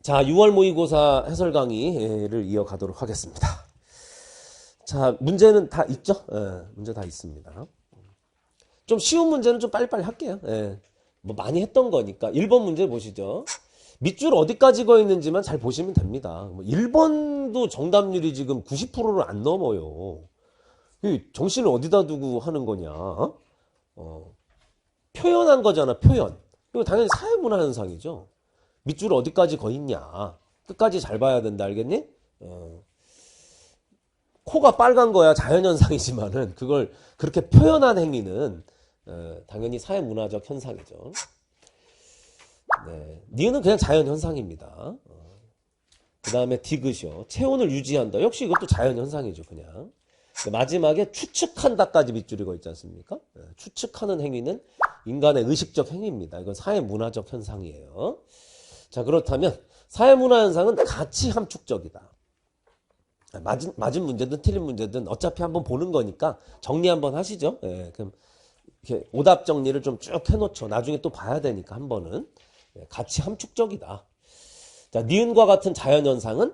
자, 6월 모의고사 해설 강의를 이어가도록 하겠습니다. 자, 문제는 다 있죠? 문제 다 있습니다. 좀 쉬운 문제는 좀 빨리빨리 할게요. 뭐 많이 했던 거니까. 1번 문제 보시죠. 밑줄 어디까지 거 있는지만 잘 보시면 됩니다. 1번도 정답률이 지금 90%를 안 넘어요. 정신을 어디다 두고 하는 거냐? 표현한 거잖아, 표현. 이거 당연히 사회문화 현상이죠. 밑줄 어디까지 거 있냐? 끝까지 잘 봐야 된다, 알겠니? 코가 빨간 거야 자연현상이지만은 그걸 그렇게 표현한 행위는 당연히 사회문화적 현상이죠. 네, 니은은 그냥 자연현상입니다. 그 다음에 디귿이요. 체온을 유지한다. 역시 이것도 자연현상이죠, 그냥. 마지막에 추측한다까지 밑줄이 거 있지 않습니까? 추측하는 행위는 인간의 의식적 행위입니다. 이건 사회문화적 현상이에요. 자, 그렇다면 사회문화 현상은 가치 함축적이다. 맞은 문제든 틀린 문제든 어차피 한번 보는 거니까 정리 한번 하시죠. 그럼 이렇게 오답 정리를 좀 쭉 해놓죠. 나중에 또 봐야 되니까 한 번은. 가치 함축적이다. 자, 니은과 같은 자연현상은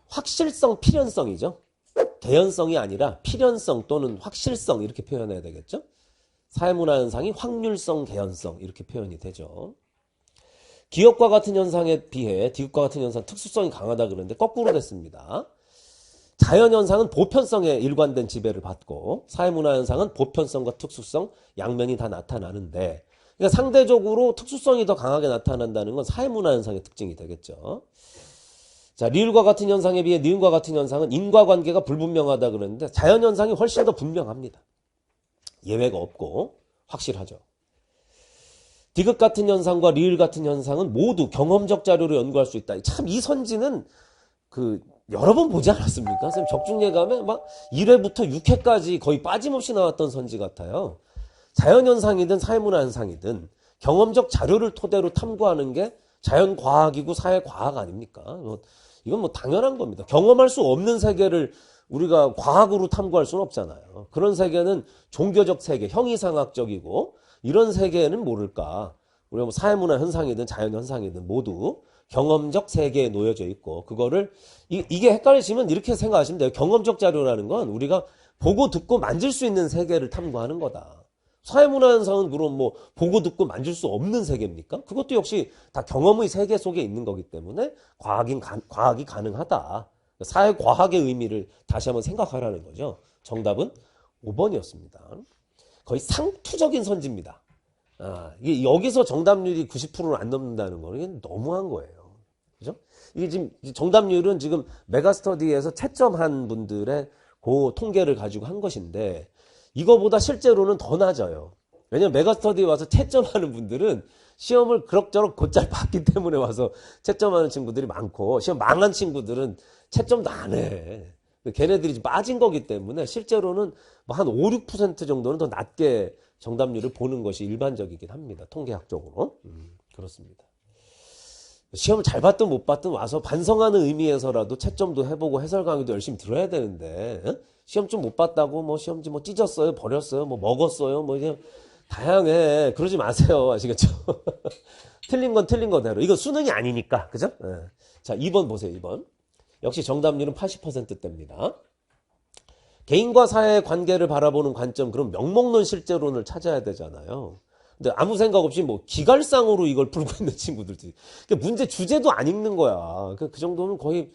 확실성, 필연성이죠. 개연성이 아니라 필연성 또는 확실성 이렇게 표현해야 되겠죠. 사회문화 현상이 확률성, 개연성 이렇게 표현이 되죠. 기업과 같은 현상에 비해 디귿과 같은 현상 특수성이 강하다 그러는데 거꾸로 됐습니다. 자연현상은 보편성에 일관된 지배를 받고 사회문화 현상은 보편성과 특수성 양면이 다 나타나는데, 그러니까 상대적으로 특수성이 더 강하게 나타난다는 건 사회문화 현상의 특징이 되겠죠. 자, 리을과 같은 현상에 비해 니은과 같은 현상은 인과관계가 불분명하다 그러는데 자연현상이 훨씬 더 분명합니다. 예외가 없고 확실하죠. 디귿 같은 현상과 리을 같은 현상은 모두 경험적 자료로 연구할 수 있다. 참 이 선지는 여러 번 보지 않았습니까? 선생님 적중예감에 막 1회부터 6회까지 거의 빠짐없이 나왔던 선지 같아요. 자연현상이든 사회문화 현상이든 경험적 자료를 토대로 탐구하는 게 자연과학이고 사회과학 아닙니까? 이건 뭐 당연한 겁니다. 경험할 수 없는 세계를 우리가 과학으로 탐구할 수는 없잖아요. 그런 세계는 종교적 세계, 형이상학적이고 이런 세계에는 모를까? 우리가 뭐 사회문화 현상이든 자연현상이든 모두 경험적 세계에 놓여져 있고 그거를 이게 헷갈리시면 이렇게 생각하시면 돼요. 경험적 자료라는 건 우리가 보고 듣고 만질 수 있는 세계를 탐구하는 거다. 사회문화 현상은 그럼 뭐 보고 듣고 만질 수 없는 세계입니까? 그것도 역시 다 경험의 세계 속에 있는 거기 때문에 과학이 가능하다. 사회과학의 의미를 다시 한번 생각하라는 거죠. 정답은 5번이었습니다. 거의 상투적인 선지입니다. 이게 여기서 정답률이 90%를 안 넘는다는 거는 이게 너무한 거예요. 그죠? 이게 지금 정답률은 지금 메가스터디에서 채점한 분들의 그 통계를 가지고 한 것인데 이거보다 실제로는 더 낮아요. 왜냐면 메가스터디에 와서 채점하는 분들은 시험을 그럭저럭 곧잘 봤기 때문에 와서 채점하는 친구들이 많고 시험 망한 친구들은 채점도 안 해. 걔네들이 지금 빠진 거기 때문에 실제로는 뭐 한 5, 6% 정도는 더 낮게 정답률을 보는 것이 일반적이긴 합니다. 통계학적으로. 그렇습니다. 시험을 잘 봤든 못 봤든 와서 반성하는 의미에서라도 채점도 해보고 해설 강의도 열심히 들어야 되는데 시험 좀 못 봤다고 뭐 시험지 뭐 찢었어요, 버렸어요, 뭐 먹었어요, 뭐 그냥 다양해. 그러지 마세요. 아시겠죠? 틀린 건 틀린 거대로. 이거 수능이 아니니까. 그죠? 자, 2번 보세요. 2번. 역시 정답률은 80%대입니다. 개인과 사회의 관계를 바라보는 관점, 그럼 명목론 실제론을 찾아야 되잖아요. 근데 아무 생각 없이 뭐 기갈상으로 이걸 풀고 있는 친구들도 그러니까 문제 주제도 안 읽는 거야. 그 정도면 거의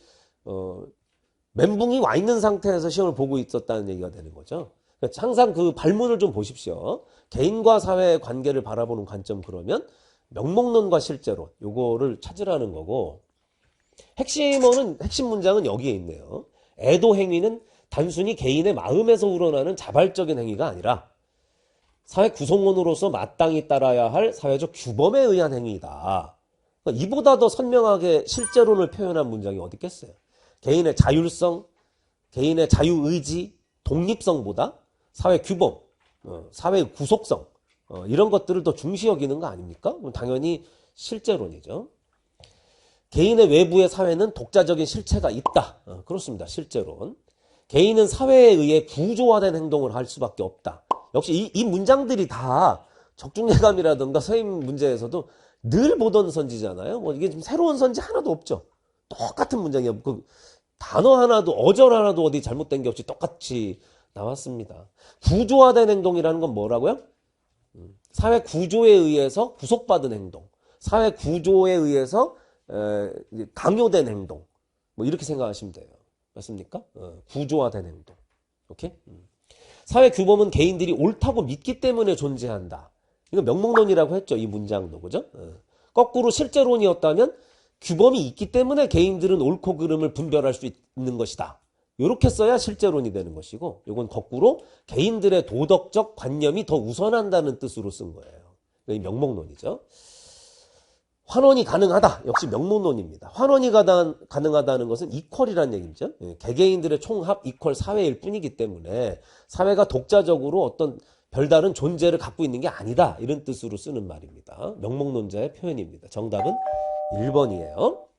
멘붕이 와 있는 상태에서 시험을 보고 있었다는 얘기가 되는 거죠. 그러니까 항상 그 발문을 좀 보십시오. 개인과 사회의 관계를 바라보는 관점, 그러면 명목론과 실제론 요거를 찾으라는 거고, 핵심 문장은 여기에 있네요. 애도 행위는 단순히 개인의 마음에서 우러나는 자발적인 행위가 아니라 사회 구성원으로서 마땅히 따라야 할 사회적 규범에 의한 행위이다. 그러니까 이보다 더 선명하게 실제론을 표현한 문장이 어디 있겠어요. 개인의 자율성, 개인의 자유의지, 독립성보다 사회 규범, 사회 구속성 이런 것들을 더 중시 여기는 거 아닙니까? 그럼 당연히 실제론이죠. 개인의 외부의 사회는 독자적인 실체가 있다. 그렇습니다. 실제론. 개인은 사회에 의해 구조화된 행동을 할 수밖에 없다. 역시 이 문장들이 다 적중예감이라든가 서임 문제에서도 늘 보던 선지잖아요. 뭐 이게 좀 새로운 선지 하나도 없죠. 똑같은 문장이에요. 그 단어 하나도 어절 하나도 어디 잘못된 게 없이 똑같이 나왔습니다. 구조화된 행동이라는 건 뭐라고요? 사회 구조에 의해서 구속받은 행동, 사회 구조에 의해서 강요된 행동, 뭐 이렇게 생각하시면 돼요. 맞습니까? 구조화된 행동. 오케이? 사회 규범은 개인들이 옳다고 믿기 때문에 존재한다. 이거 명목론이라고 했죠. 이 문장도. 그죠? 거꾸로 실제론이었다면 규범이 있기 때문에 개인들은 옳고 그름을 분별할 수 있는 것이다. 이렇게 써야 실제론이 되는 것이고, 이건 거꾸로 개인들의 도덕적 관념이 더 우선한다는 뜻으로 쓴 거예요. 이 명목론이죠. 환원이 가능하다. 역시 명목론입니다. 환원이 가능하다는 것은 이퀄이라는 얘기죠. 개개인들의 총합 이퀄 사회일 뿐이기 때문에 사회가 독자적으로 어떤 별다른 존재를 갖고 있는 게 아니다. 이런 뜻으로 쓰는 말입니다. 명목론자의 표현입니다. 정답은 1번이에요.